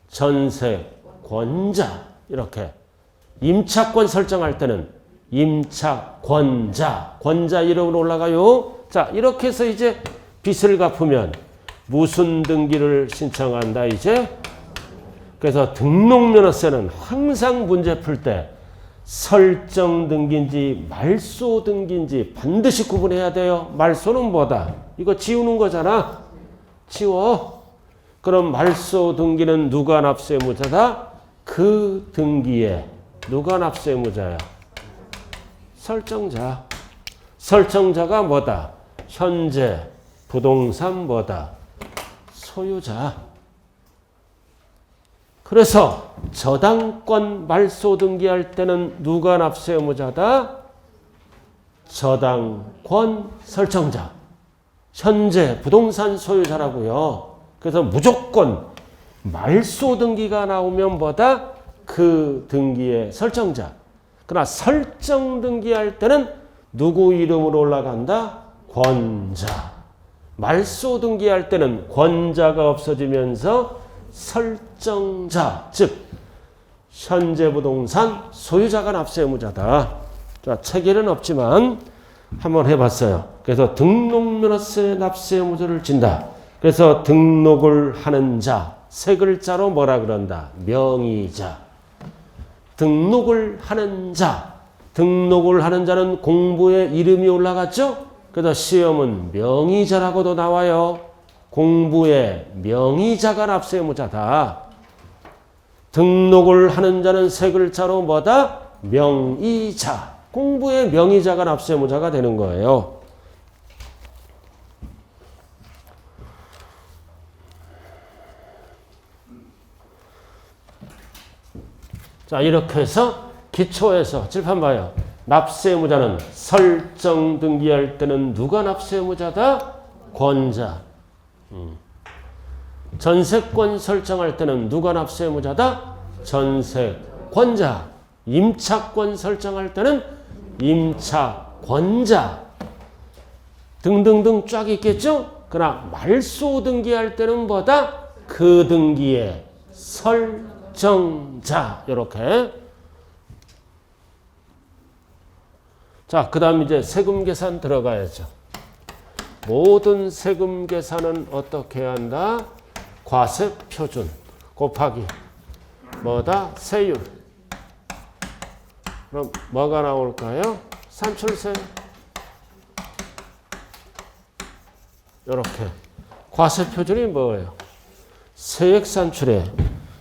전세권자 이렇게. 임차권 설정할 때는 임차권자. 권자 이름으로 올라가요. 자, 이렇게 해서 이제 빚을 갚으면 무슨 등기를 신청한다 이제? 그래서 등록면허세는 항상 문제 풀 때 설정 등기인지 말소 등기인지 반드시 구분해야 돼요. 말소는 뭐다? 이거 지우는 거잖아. 지워. 그럼 말소 등기는 누가 납세무자다? 그 등기에 누가 납세무자야? 설정자. 설정자가 뭐다? 현재 부동산 뭐다? 소유자. 그래서 저당권 말소 등기할 때는 누가 납세무자다? 저당권 설정자. 현재 부동산 소유자라고요. 그래서 무조건 말소 등기가 나오면 뭐다? 그 등기의 설정자. 그러나 설정 등기할 때는 누구 이름으로 올라간다? 권자. 말소 등기할 때는 권자가 없어지면서 설정자, 즉 현재 부동산 소유자가 납세무자다. 자, 체계는 없지만 한번 해봤어요. 그래서 등록면허세 납세무자를 진다. 그래서 등록을 하는 자, 세 글자로 뭐라 그런다? 명의자. 등록을 하는 자. 등록을 하는 자는 공부에 이름이 올라갔죠? 그래서 시험은 명의자라고도 나와요. 공부에 명의자가 납세무자다. 등록을 하는 자는 세 글자로 뭐다? 명의자. 공부에 명의자가 납세무자가 되는 거예요. 자, 이렇게 해서 기초에서 칠판 봐요. 납세무자는 설정 등기할 때는 누가 납세무자다? 권자. 전세권 설정할 때는 누가 납세 의무자다? 전세권자. 임차권 설정할 때는 임차권자. 등등등 쫙 있겠죠? 그러나 말소 등기할 때는 뭐다? 그 등기의 설정자. 이렇게. 자, 그 다음 이제 세금 계산 들어가야죠. 모든 세금 계산은 어떻게 해야 한다? 과세 표준 곱하기 뭐다? 세율. 그럼 뭐가 나올까요? 산출세. 이렇게. 과세 표준이 뭐예요? 세액 산출의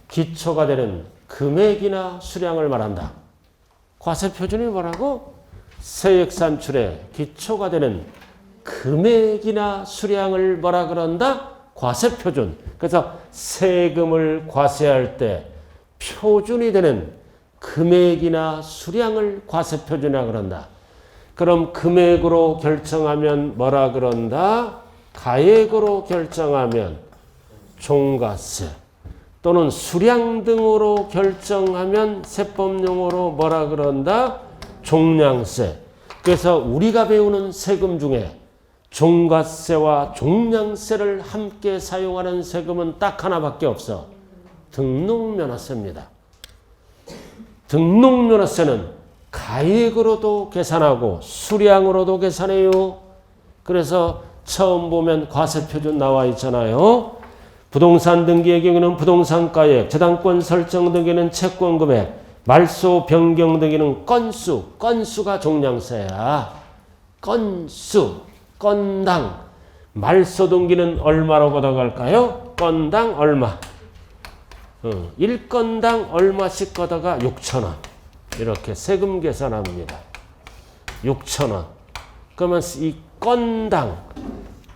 기초가 되는 금액이나 수량을 말한다. 과세 표준이 뭐라고? 세액 산출의 기초가 되는 금액이나 수량을 뭐라 그런다? 과세 표준. 그래서 세금을 과세할 때 표준이 되는 금액이나 수량을 과세 표준이라 그런다. 그럼 금액으로 결정하면 뭐라 그런다? 가액으로 결정하면 종가세. 또는 수량 등으로 결정하면 세법용어로 뭐라 그런다? 종량세. 그래서 우리가 배우는 세금 중에 종가세와 종량세를 함께 사용하는 세금은 딱 하나밖에 없어. 등록면허세입니다. 등록면허세는 가액으로도 계산하고 수량으로도 계산해요. 그래서 처음 보면 과세표준 나와 있잖아요. 부동산 등기의 경우는 부동산가액, 저당권 설정 등기는 채권금액, 말소 변경 등기는 건수, 건수가 종량세야. 건수, 건당. 말소 등기는 얼마로 걷어갈까요? 건당 얼마. 1건당 얼마씩 걷어가? 6,000원. 이렇게 세금 계산합니다. 6,000원. 그러면 이 건당,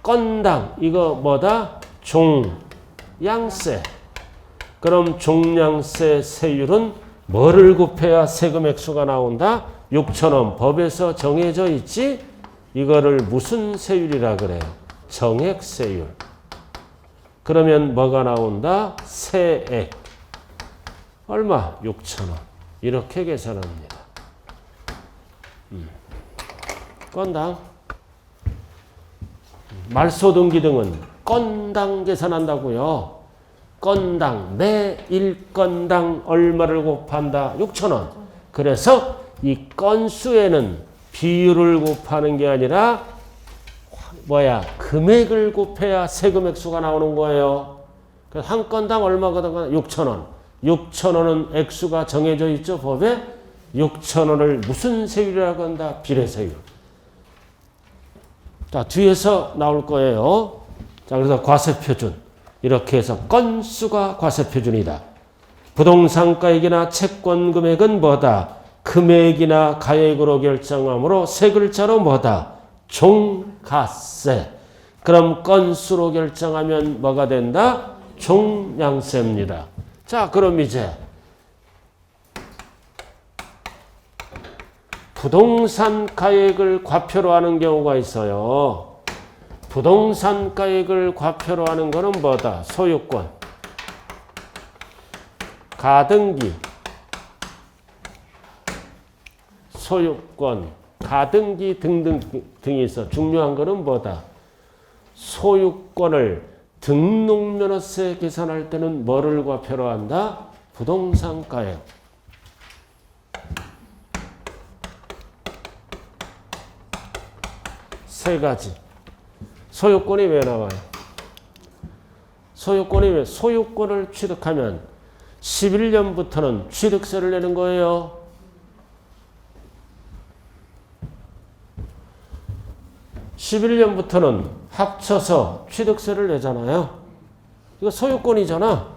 건당 이거 뭐다? 종량세. 그럼 종량세 세율은 뭐를 곱해야 세금 액수가 나온다? 6,000원. 법에서 정해져 있지? 이거를 무슨 세율이라 그래요? 정액세율. 그러면 뭐가 나온다? 세액. 얼마? 6,000원. 이렇게 계산합니다. 건당. 말소등기 등은 건당 계산한다고요. 건당, 매 1건당 얼마를 곱한다? 6,000원. 그래서 이 건수에는 비율을 곱하는 게 아니라 금액을 곱해야 세금 액수가 나오는 거예요. 그래서 한 건당 얼마거든? 6,000원. 6,000원은 액수가 정해져 있죠, 법에? 6,000원을 무슨 세율이라고 한다? 비례세율. 자, 뒤에서 나올 거예요. 자, 그래서 과세표준. 이렇게 해서 건수가 과세표준이다. 부동산가액이나 채권금액은 뭐다? 금액이나 가액으로 결정하므로 세 글자로 뭐다? 종가세. 그럼 건수로 결정하면 뭐가 된다? 종량세입니다. 자, 그럼 이제 부동산 가액을 과표로 하는 경우가 있어요. 부동산 가액을 과표로 하는 것은 뭐다? 소유권, 가등기, 소유권, 가등기 등등이 있어. 중요한 것은 뭐다? 소유권을 등록면허세 계산할 때는 뭐를 과표로 한다? 부동산 가액. 세 가지. 소유권이 왜 나와요? 소유권이 왜? 소유권을 취득하면 11년부터는 취득세를 내는 거예요. 11년부터는 합쳐서 취득세를 내잖아요. 이거 소유권이잖아.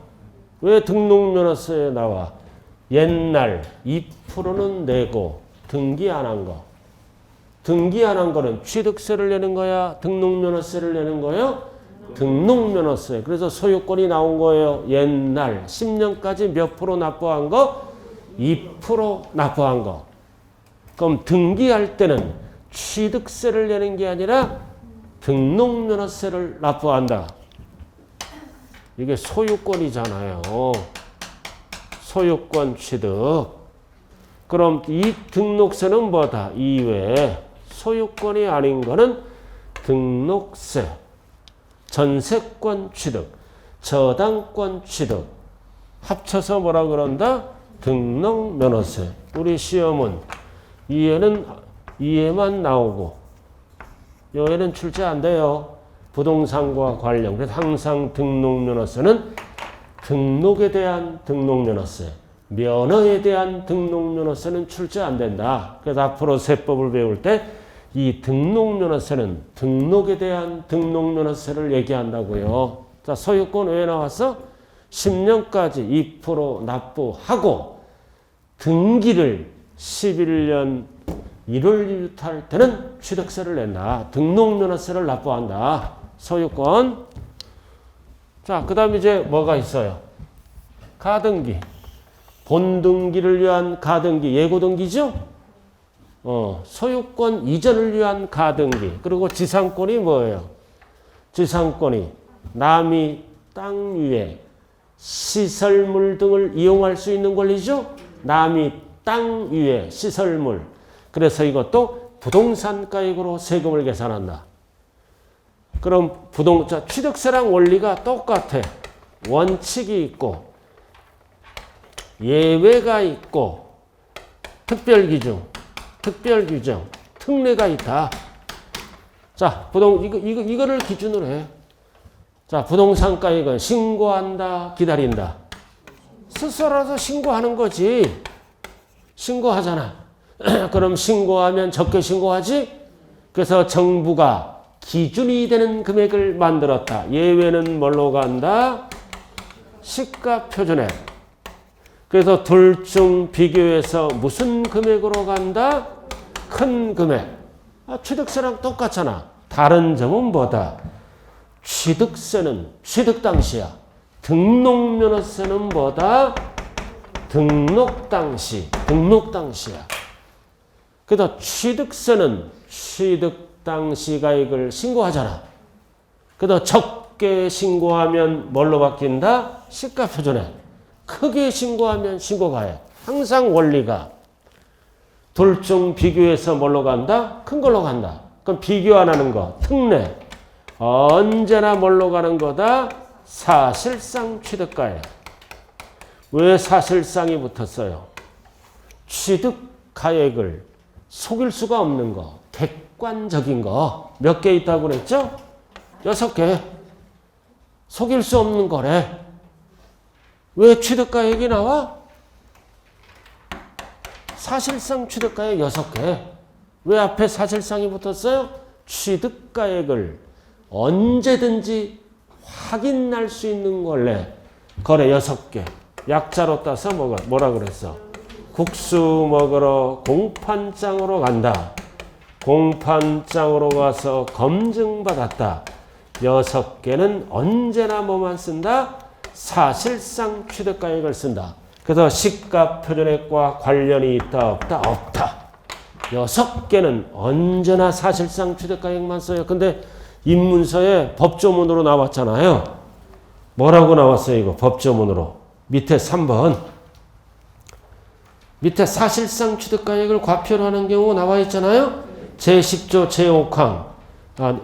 왜 등록면허세에 나와? 옛날 2%는 내고 등기 안 한 거. 등기 안 한 거는 취득세를 내는 거야? 등록면허세를 내는 거예요? 등록면허세. 그래서 소유권이 나온 거예요. 옛날 10년까지 몇 프로 납부한 거? 2% 납부한 거. 그럼 등기할 때는 취득세를 내는 게 아니라 등록면허세를 납부한다. 이게 소유권이잖아요. 소유권 취득. 그럼 이 등록세는 뭐다? 이외에 소유권이 아닌 거는 등록세, 전세권 취득, 저당권 취득. 합쳐서 뭐라 그런다? 등록면허세. 우리 시험은 이해만 나오고 여기는 출제 안 돼요. 부동산과 관련. 그래서 항상 등록면허세는 등록에 대한 등록면허세, 면허에 대한 등록면허세는 출제 안 된다. 그래서 앞으로 세법을 배울 때 이 등록면허세는 등록에 대한 등록면허세를 얘기한다고요. 자, 소유권 왜 나왔어? 10년까지 2% 납부하고 등기를 11년 1월 1일 할 때는 취득세를 낸다. 등록면허세를 납부한다. 소유권. 자, 그 다음에 이제 뭐가 있어요? 가등기. 본등기를 위한 가등기, 예고등기죠? 소유권 이전을 위한 가등기. 그리고 지상권이 뭐예요? 지상권이 남이 땅 위에 시설물 등을 이용할 수 있는 권리죠? 남이 땅 위에 시설물. 그래서 이것도 부동산가액으로 세금을 계산한다. 그럼 취득세랑 원리가 똑같아. 원칙이 있고 예외가 있고 특별규정, 특례가 있다. 자, 이거를 기준으로 해. 자, 부동산가액은 신고한다, 기다린다. 스스로라도 신고하는 거지. 신고하잖아. 그럼 신고하면 적게 신고하지? 그래서 정부가 기준이 되는 금액을 만들었다. 예외는 뭘로 간다? 시가표준액. 그래서 둘 중 비교해서 무슨 금액으로 간다? 큰 금액. 취득세랑 똑같잖아. 다른 점은 뭐다? 취득세는 취득 당시야. 등록면허세는 뭐다? 등록 당시야. 그래서 취득세는 취득 당시 가액을 신고하잖아. 그래서 적게 신고하면 뭘로 바뀐다? 시가표준액. 크게 신고하면 신고가액. 항상 원리가 둘 중 비교해서 뭘로 간다? 큰 걸로 간다. 그럼 비교 안 하는 거, 특례. 언제나 뭘로 가는 거다? 사실상 취득가액. 왜 사실상이 붙었어요? 취득가액을 속일 수가 없는 거, 객관적인 거. 몇 개 있다고 그랬죠? 6개. 속일 수 없는 거래. 왜 취득가액이 나와? 사실상 취득가액 6개. 왜 앞에 사실상이 붙었어요? 취득가액을 언제든지 확인할 수 있는 거래 6개. 약자로 따서 뭐라 그랬어? 국수 먹으러 공판장으로 간다. 공판장으로 가서 검증받았다. 6개는 언제나 뭐만 쓴다? 사실상 취득가액을 쓴다. 그래서 시가표준액과 관련이 있다 없다? 없다. 6개는 언제나 사실상 취득가액만 써요. 근데 입문서에 법조문으로 나왔잖아요. 뭐라고 나왔어요? 이거 법조문으로. 밑에 3번. 밑에 사실상 취득가액을 과표로 하는 경우 나와 있잖아요. 제10조 제5항.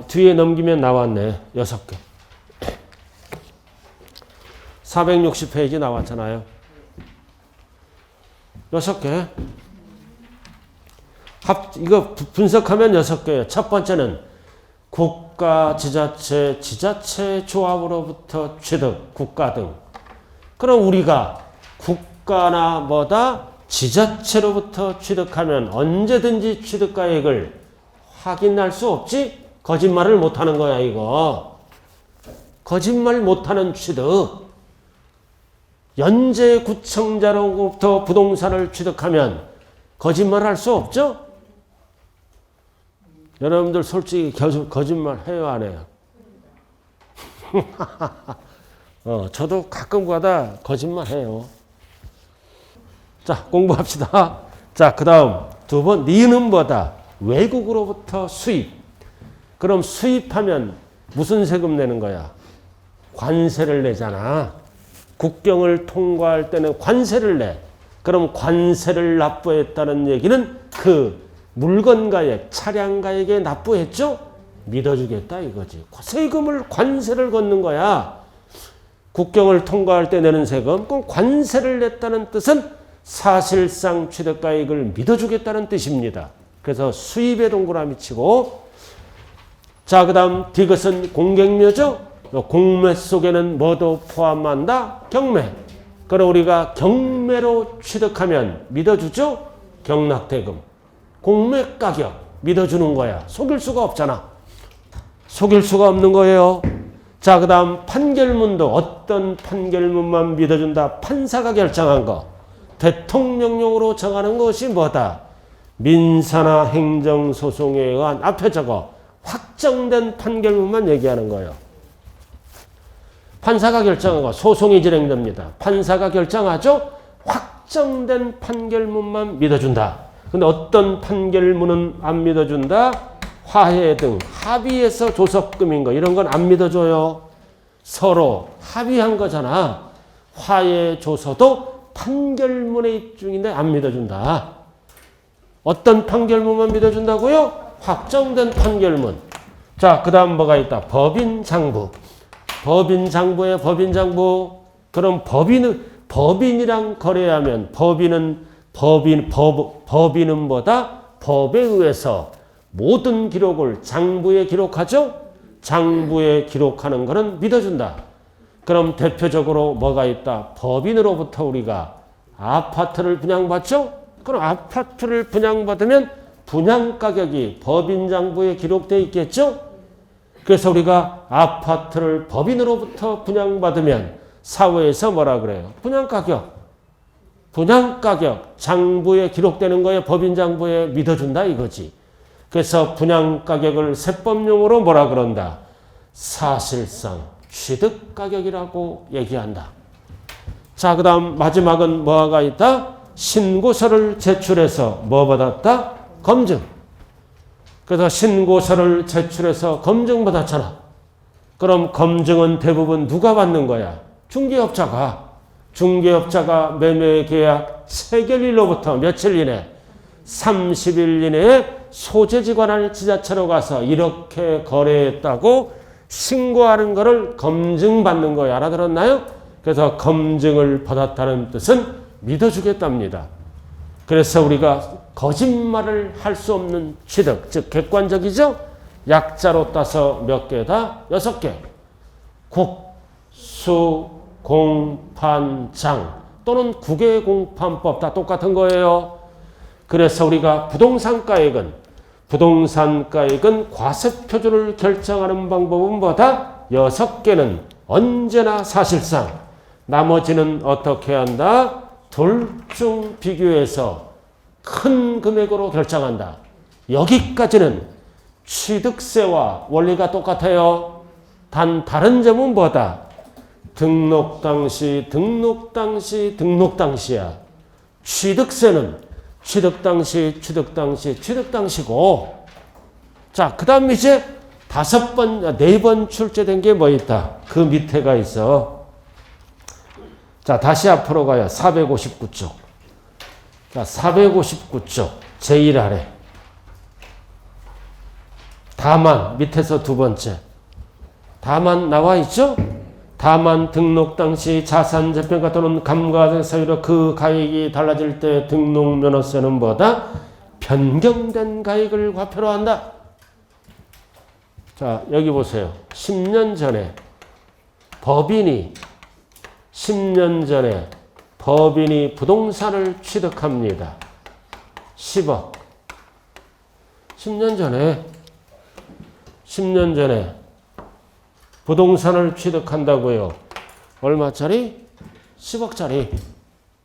뒤에 넘기면 나왔네. 6개. 460페이지 나왔잖아요. 6개. 이거 분석하면 6개예요. 첫 번째는 국가, 지자체, 지자체 조합으로부터 취득, 국가 등. 그럼 우리가 국가나 뭐다? 지자체로부터 취득하면 언제든지 취득가액을 확인할 수 없지? 거짓말을 못하는 거야, 이거. 거짓말 못하는 취득. 연재구청자로부터 부동산을 취득하면 거짓말 할 수 없죠? 여러분들 솔직히 거짓말 해요, 안 해요? 저도 가끔 가다 거짓말 해요. 자, 공부합시다. 자, 그 다음 두 번, 니는 뭐다? 외국으로부터 수입. 그럼 수입하면 무슨 세금 내는 거야? 관세를 내잖아. 국경을 통과할 때는 관세를 내. 그럼 관세를 납부했다는 얘기는 그 물건가액, 차량가액에 납부했죠? 믿어주겠다 이거지. 세금을 관세를 걷는 거야. 국경을 통과할 때 내는 세금, 그럼 관세를 냈다는 뜻은 사실상 취득가액을 믿어주겠다는 뜻입니다. 그래서 수입에 동그라미 치고, 자, 그 다음 디귿은 공경묘죠? 공매 속에는 뭐도 포함한다? 경매. 그럼 우리가 경매로 취득하면 믿어주죠? 경락대금. 공매 가격 믿어주는 거야. 속일 수가 없잖아. 속일 수가 없는 거예요. 자, 그 다음 판결문도 어떤 판결문만 믿어준다? 판사가 결정한 거. 대통령령으로 정하는 것이 뭐다? 민사나 행정소송에 의한 앞에 저거 확정된 판결문만 얘기하는 거예요. 판사가 결정한 거 소송이 진행됩니다. 판사가 결정하죠? 확정된 판결문만 믿어준다. 근데 어떤 판결문은 안 믿어준다? 화해 등 합의해서 조섭금인 거 이런 건 안 믿어줘요. 서로 합의한 거잖아. 화해 조서도 판결문의 일종인데 안 믿어준다. 어떤 판결문만 믿어준다고요? 확정된 판결문. 자, 그 다음 뭐가 있다? 법인장부. 법인장부에 법인장부. 그럼 법인이랑 거래하면 법인은 뭐다? 법에 의해서 모든 기록을 장부에 기록하죠? 장부에 기록하는 것은 믿어준다. 그럼 대표적으로 뭐가 있다? 법인으로부터 우리가 아파트를 분양받죠? 그럼 아파트를 분양받으면 분양가격이 법인장부에 기록되어 있겠죠? 그래서 우리가 아파트를 법인으로부터 분양받으면 사회에서 뭐라 그래요? 분양가격. 분양가격 장부에 기록되는 거에 법인장부에 믿어준다 이거지. 그래서 분양가격을 세법용어로 뭐라 그런다? 사실상 취득가격이라고 얘기한다. 자, 그 다음 마지막은 뭐가 있다? 신고서를 제출해서 뭐 받았다? 검증. 그래서 신고서를 제출해서 검증받았잖아. 그럼 검증은 대부분 누가 받는 거야? 중개업자가. 중개업자가 매매계약 체결일로부터 며칠 이내? 30일 이내에 소재지관할 지자체로 가서 이렇게 거래했다고 신고하는 것을 검증받는 거야. 알아들었나요? 그래서 검증을 받았다는 뜻은 믿어주겠답니다. 그래서 우리가 거짓말을 할 수 없는 취득, 즉 객관적이죠? 약자로 따서 몇 개다? 6개. 국, 수, 공, 판, 장 또는 국외공판법 다 똑같은 거예요. 그래서 우리가 부동산가액은 과세표준을 결정하는 방법은 뭐다? 6개는 언제나 사실상. 나머지는 어떻게 한다? 둘 중 비교해서 큰 금액으로 결정한다. 여기까지는 취득세와 원리가 똑같아요. 단 다른 점은 뭐다? 등록 당시야. 취득세는 취득 당시고. 자, 그 다음 이제 4번 출제된 게 뭐 있다? 그 밑에가 있어. 자, 다시 앞으로 가요. 459쪽. 자, 459쪽. 제1 아래. 다만, 밑에서 두 번째. 다만 나와 있죠? 다만 등록 당시 자산 재평가 또는 감가 사유로 그 가액이 달라질 때 등록면허세는 뭐다? 변경된 가액을 과표로 한다. 자, 여기 보세요. 10년 전에 법인이 부동산을 취득합니다. 10억. 10년 전에 부동산을 취득한다고요. 얼마짜리? 10억짜리.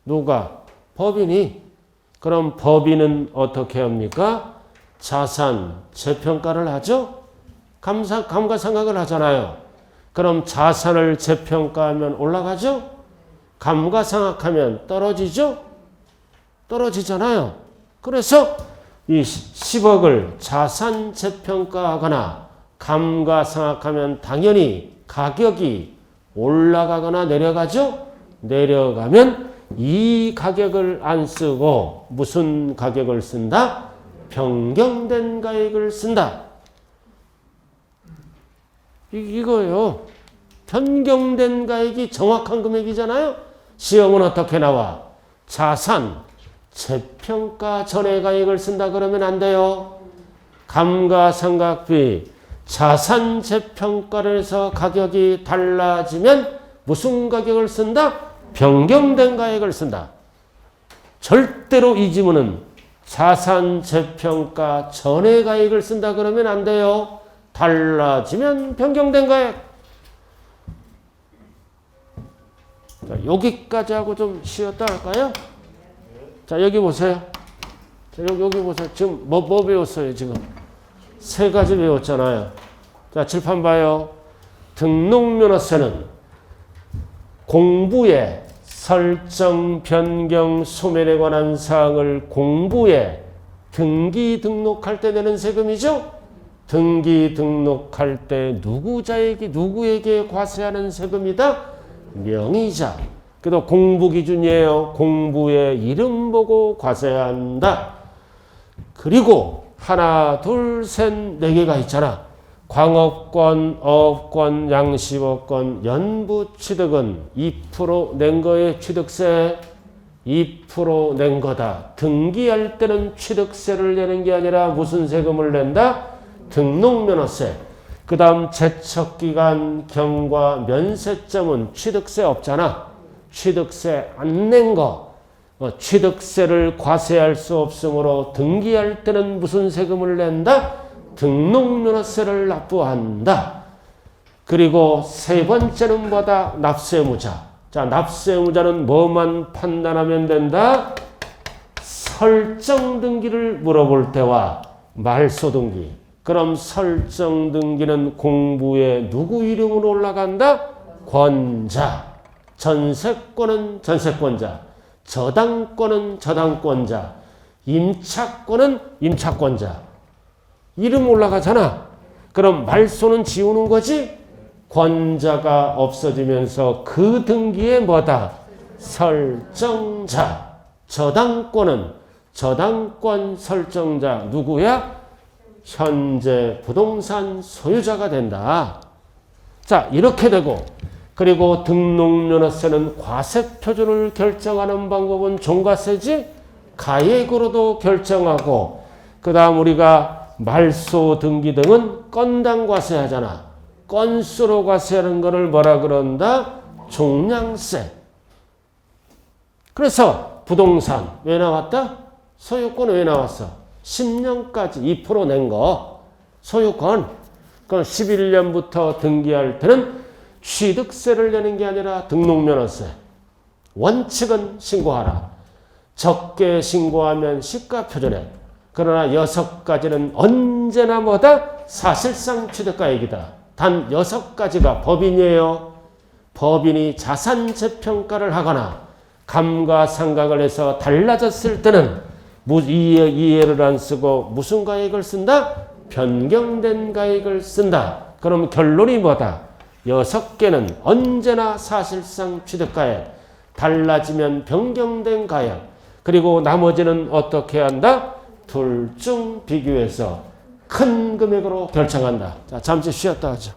누가? 법인이. 그럼 법인은 어떻게 합니까? 자산 재평가를 하죠? 감가상각을 하잖아요. 그럼 자산을 재평가하면 올라가죠? 감가상각하면 떨어지죠? 떨어지잖아요. 그래서 이 10억을 자산 재평가하거나 감가상각하면 당연히 가격이 올라가거나 내려가죠? 내려가면 이 가격을 안 쓰고 무슨 가격을 쓴다? 변경된 가격을 쓴다. 이거예요. 변경된 가격이 정확한 금액이잖아요. 시험은 어떻게 나와? 자산, 재평가 전의 가격을 쓴다 그러면 안 돼요. 감가상각비, 자산 재평가를 해서 가격이 달라지면 무슨 가격을 쓴다? 변경된 가격을 쓴다. 절대로 이 지문은 자산 재평가 전의 가격을 쓴다 그러면 안 돼요. 달라지면 변경된 가격. 자, 여기까지 하고 좀 쉬었다 할까요? 자, 여기 보세요. 자, 여기 보세요. 지금 뭐 배웠어요, 지금? 세 가지 배웠잖아요. 자, 칠판 봐요. 등록면허세는 공부에 설정, 변경, 소멸에 관한 사항을 공부에 등기 등록할 때 내는 세금이죠? 등기 등록할 때 누구에게 과세하는 세금이다? 명의자. 그래도 공부 기준이에요. 공부의 이름 보고 과세한다. 그리고 하나, 둘, 셋, 네 개가 있잖아. 광업권, 어업권, 양식업권, 연부취득은 2% 낸 거에 취득세 2% 낸 거다. 등기할 때는 취득세를 내는 게 아니라 무슨 세금을 낸다? 등록면허세. 그 다음 제척기간, 경과, 면세점은 취득세 없잖아. 취득세 안 낸 거. 취득세를 과세할 수 없으므로 등기할 때는 무슨 세금을 낸다? 등록면허세를 납부한다. 그리고 세 번째는 뭐다? 납세무자. 자, 납세무자는 뭐만 판단하면 된다? 설정 등기를 물어볼 때와 말소 등기. 그럼 설정 등기는 공부에 누구 이름으로 올라간다? 권자. 전세권은 전세권자. 저당권은 저당권자. 임차권은 임차권자. 이름 올라가잖아. 그럼 말소는 지우는 거지? 권자가 없어지면서 그 등기에 뭐다? 설정자. 저당권은 저당권 설정자. 누구야? 현재 부동산 소유자가 된다. 자, 이렇게 되고, 그리고 등록면허세는 과세표준을 결정하는 방법은 종가세지? 가액으로도 결정하고, 그 다음 우리가 말소 등기 등은 건당 과세하잖아. 건수로 과세하는 거를 뭐라 그런다? 종량세. 그래서 부동산 왜 나왔다? 소유권 왜 나왔어? 10년까지 2% 낸 거. 소유권. 그럼 11년부터 등기할 때는 취득세를 내는 게 아니라 등록면허세. 원칙은 신고하라. 적게 신고하면 시가표준액. 그러나 6가지는 언제나 뭐다? 사실상 취득가액이다. 단 6가지가 법인이에요. 법인이 자산 재평가를 하거나 감가상각을 해서 달라졌을 때는 이해를 안 쓰고 무슨 가액을 쓴다? 변경된 가액을 쓴다. 그럼 결론이 뭐다? 6개는 언제나 사실상 취득가액. 달라지면 변경된 가액. 그리고 나머지는 어떻게 한다? 둘 중 비교해서 큰 금액으로 결정한다. 자, 잠시 쉬었다 하죠.